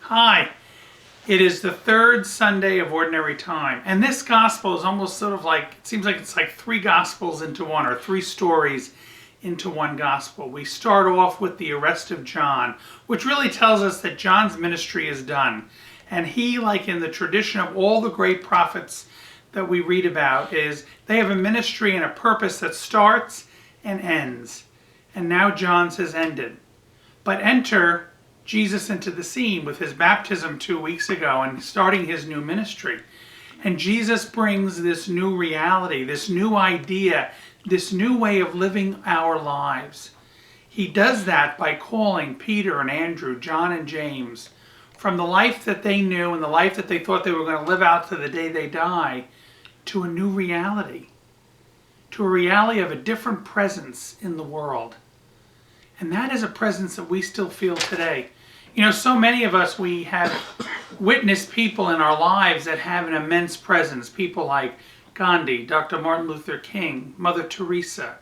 Hi, it is the third Sunday of Ordinary Time, and this gospel is almost sort of like, it seems like it's like three gospels into one, or three stories into one gospel. We start off with the arrest of John, which really tells us that John's ministry is done. And he, like in the tradition of all the great prophets that we read about, is they have a ministry and a purpose that starts and ends. And now John's has ended. But enter Jesus into the scene with his baptism 2 weeks ago and starting his new ministry. And Jesus brings this new reality, this new idea, this new way of living our lives. He does that by calling Peter and Andrew, John and James, from the life that they knew and the life that they thought they were going to live out to the day they die, to a new reality, to a reality of a different presence in the world. And that is a presence that we still feel today. You know, so many of us, we have witnessed people in our lives that have an immense presence. People like Gandhi, Dr. Martin Luther King, Mother Teresa,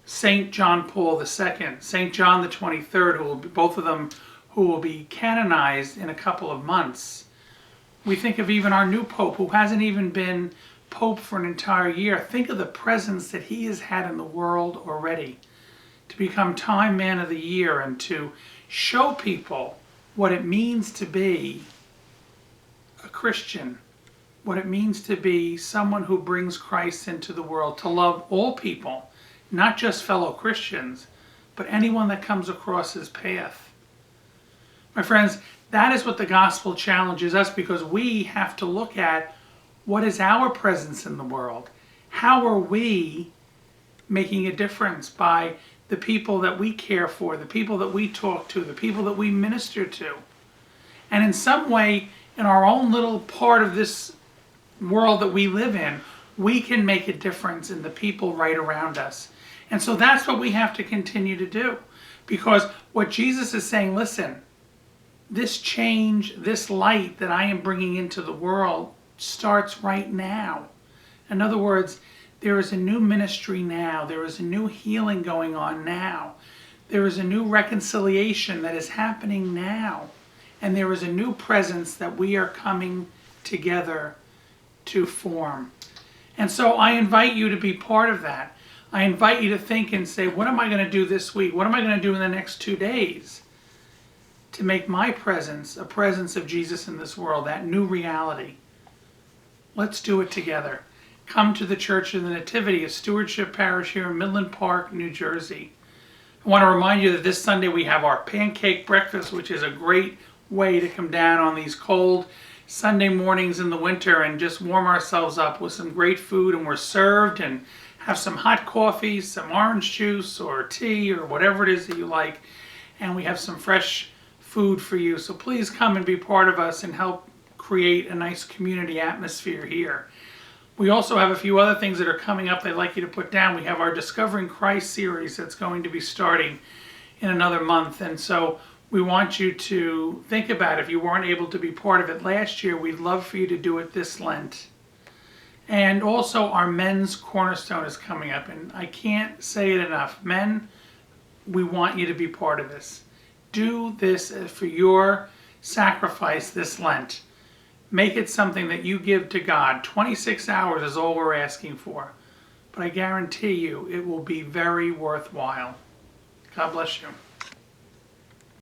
St. John Paul II, St. John the 23rd, both of them who will be canonized in a couple of months. We think of even our new Pope, who hasn't even been Pope for an entire year. Think of the presence that he has had in the world already. To become Time Man of the Year and to show people what it means to be a Christian, what it means to be someone who brings Christ into the world, to love all people, not just fellow Christians, but anyone that comes across his path. My friends, that is what the gospel challenges us, because we have to look at what is our presence in the world. How are we making a difference by the people that we care for, the people that we talk to, the people that we minister to? And in some way, in our own little part of this world that we live in, we can make a difference in the people right around us. And so that's what we have to continue to do. Because what Jesus is saying, listen, this change, this light that I am bringing into the world starts right now. In other words, there is a new ministry now. There is a new healing going on now. There is a new reconciliation that is happening now. And there is a new presence that we are coming together to form. And so I invite you to be part of that. I invite you to think and say, what am I going to do this week? What am I going to do in the next 2 days to make my presence a presence of Jesus in this world, that new reality? Let's do it together. Come to the Church of the Nativity, a stewardship parish here in Midland Park, New Jersey. I want to remind you that this Sunday we have our pancake breakfast, which is a great way to come down on these cold Sunday mornings in the winter and just warm ourselves up with some great food. And we're served and have some hot coffee, some orange juice or tea or whatever it is that you like. And we have some fresh food for you. So please come and be part of us and help create a nice community atmosphere here. We also have a few other things that are coming up that I'd like you to put down. We have our Discovering Christ series that's going to be starting in another month. And so we want you to think about it. If you weren't able to be part of it last year, we'd love for you to do it this Lent. And also our Men's Cornerstone is coming up. And I can't say it enough. Men, we want you to be part of this. Do this for your sacrifice this Lent. Make it something that you give to God. 26 hours is all we're asking for. But I guarantee you it will be very worthwhile. God bless you.